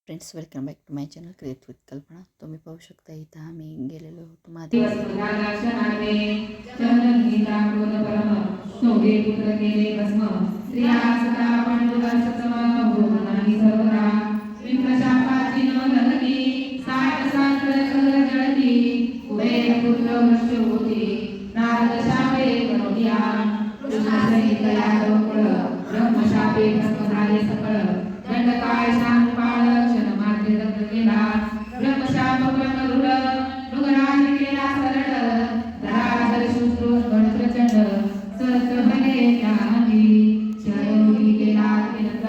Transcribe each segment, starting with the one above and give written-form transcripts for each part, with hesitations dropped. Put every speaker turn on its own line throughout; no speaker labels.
Friends, welcome back to my channel create with Kalpana. तुम्ही पाहू शकता इथं आम्ही गेलेलो होतो
दंडकाय शांतपाळ क्षणमात्रे दग्ध केला ब्रह्मशाप ब्रह्मरूढ मृगराज केला सरळ धराधर शूद्र गणप्रचंड सहस्र बने ज्ञानी शरयोगी केला अतिनंद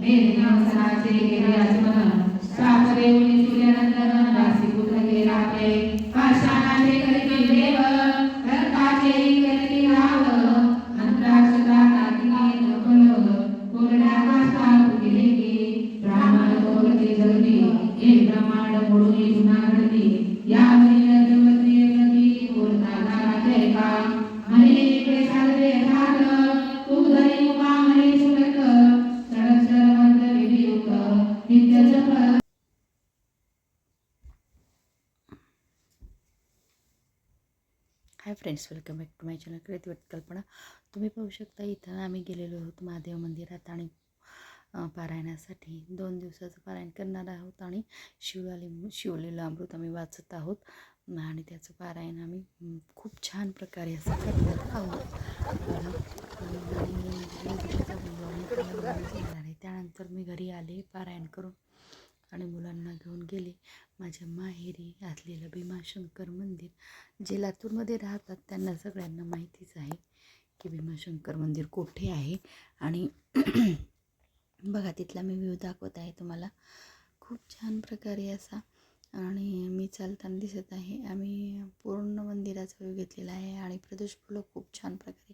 मेघ सराचे केले आचमन शाप देऊनी सूर्यनंदन दासी पुत्र केला ते पाषाणाचे करिती देव रक्ताचे करिती राव अंतराक्षता कार्तिकी नकल कोरड्या काष्टा केले की ब्राह्मण कोरते जगती एक ब्रह्मांड मोडून पुन्हा घडती या महिन्यात देवत्री नदी कोरता गाते का महेश सागरे घात उदरी उमा महेश सुरत सरक्षर मंत्र विधियुक्त नित्य जप.
Hi friends, welcome back to my channel create with Kalpana. तुम्ही पाहू शकता इथं आम्ही गेलेलो आहोत महादेव मंदिरात आणि पारायणासाठी 2 दिवसाचं पारायण करणार आहोत आणि शिवलेलं अमृत आम्ही वाचत आहोत आणि त्याचं पारायण आम्ही खूप छान प्रकारे असं करत आहोत. त्यानंतर मी घरी आले पारायण करून आणि मुलांना घेऊन गेले माझ्या माहेरी असलेलं भीमाशंकर मंदिर. जे लातूरमध्ये राहतात त्यांना सगळ्यांना माहितीच आहे की भीमाशंकर मंदिर कुठे आहे. आणि बघा तिथला मी व्ह्यू दाखवत आहे तुम्हाला खूप छान प्रकारे असा. आणि मी चालताना दिसत आहे. आम्ही पूर्ण मंदिराचा व्ह्यू घेतलेला आहे आणि प्रदोष फुलं खूप छान प्रकारे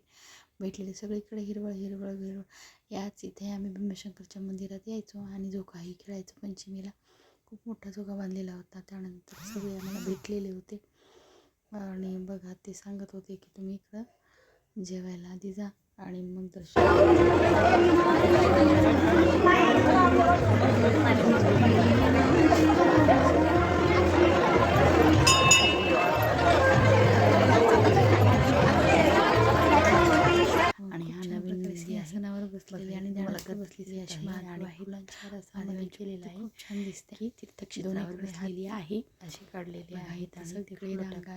भेटलेले. सगळीकडे हिरवळ हिरवळ हिरवळ. याच इथे आम्ही भीमाशंकरच्या मंदिरात यायचो आणि झोकाही खेळायचो. पंचमीला खूप मोठा झोका बांधलेला होता. त्यानंतर सगळे आम्हाला भेटलेले होते आणि बघा ते सांगत होते की तुम्ही इकडं जेवायला आधी जा आणि मग दर्शन. आणि हा नवीन सिंहासनावर बसलेली आणि त्यानंतर बसलेली अशी आणि फुलांच्या रसामध्ये केलेला आहे. खूप छान दिसते. ही तीर्थक्षेत्रावर बसलेली आहे अशी काढलेली आहे. सगळीकडे रांगा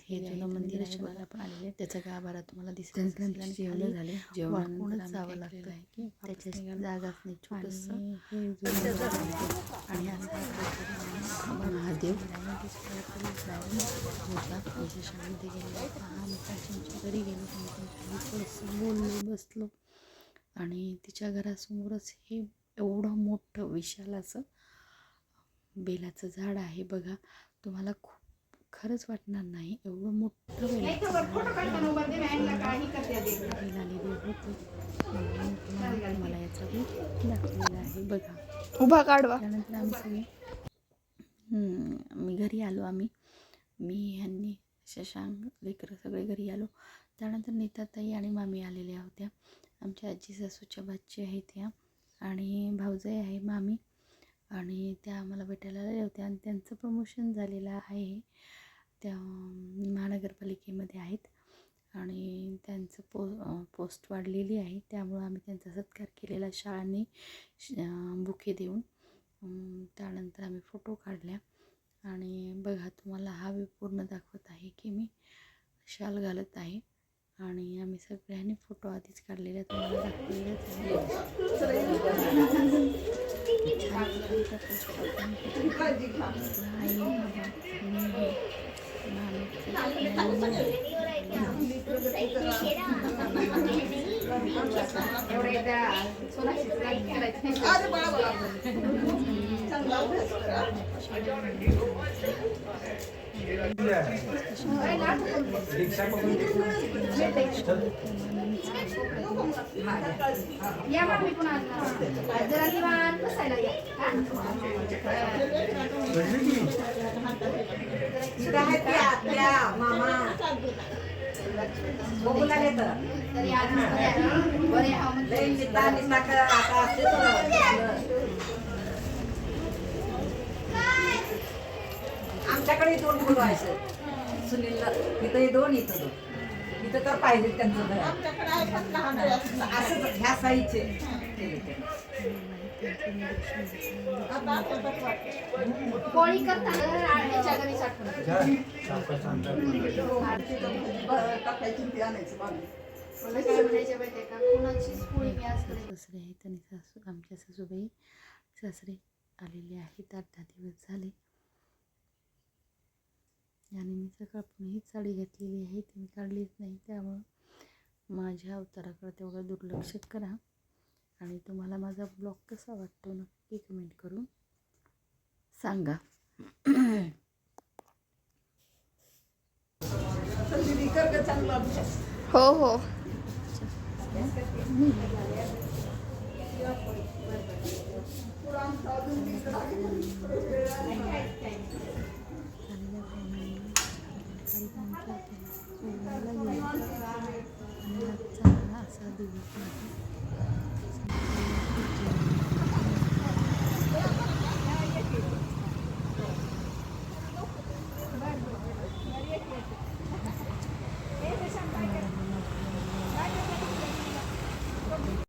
हे जुनं मंदिर आहे. मला पण आलेले त्याचा गाभारा तुम्हाला दिसत असेल. आणि जेवण झाले जेवणानंतर जावं लागतं की त्याच्या जागाच नाही छोटंसं आणि असा महादेव होता. विशेषामध्ये गेलेला होता. आम्ही त्यांच्या घरी गेलो. थोडंसं बोललो बसलो आणि तिच्या घरासमोरच हे एवढं मोठं विशाल असं बेलाचं झाड आहे. बघा तुम्हाला खूप खरंच वाटणार नाही एवढं मोठं बेलाचं मला याचा दाखवलेला आहे. बघा
उभा काढवा.
त्यानंतर आम्ही सगळे मी घरी आलो. मी ह्यांनी शशांक लेकरं सगळे घरी आलो. त्यानंतर नीताताई आणि मामी आलेल्या होत्या. आमच्या आजी सासूच्या भाची आहे त्या आणि भाऊजाई आहे मामी आणि त्या आम्हाला भेटायला आलेल्या होत्या. आणि त्यांचं प्रमोशन झालेलं आहे. त्या महानगरपालिकेमध्ये आहेत आणि त्यांचं पोस्ट वाढलेली आहे. त्यामुळं आम्ही त्यांचा सत्कार केलेला शाळांनी बुके देऊन. त्यानंतर आम्ही फोटो काढल्या आणि बघा तुम्हाला हा व्ह्यू पूर्ण दाखवत आहे की मी शाल घालत आहे आणि आम्ही सगळ्यांनी फोटो आधीच काढलेले तुम्हाला दाखवलेलेच
आमच्याकडे 2 मुलं आहेत सुनीलला इथंही 2 इथं 2 इथं तर पाहिजे त्यांचं घर असंच ह्या साईजचे केले ते.
पोळी करताना ह्याच्या घरी साठवून
टाकायची ती आणायची मागणी.
मला काय म्हणायचे माहिती आहे का कुणाचीच पोळी मी आज कधी
सासरे आहेत आणि आमच्या सासूबाई सासरे आलेले आहेत 8-10 दिवस झाले आणि मी सकाळपासून हीच साडी घेतलेली आहे ती मी काढलीच नाही. त्यामुळं माझ्या अवताराकडे तेवढं दुर्लक्ष करा आणि तुम्हाला माझा ब्लॉग कसा वाटतो नक्की कमेंट करून सांगा.
हो हो
आणि आजचा असा दिवस आहे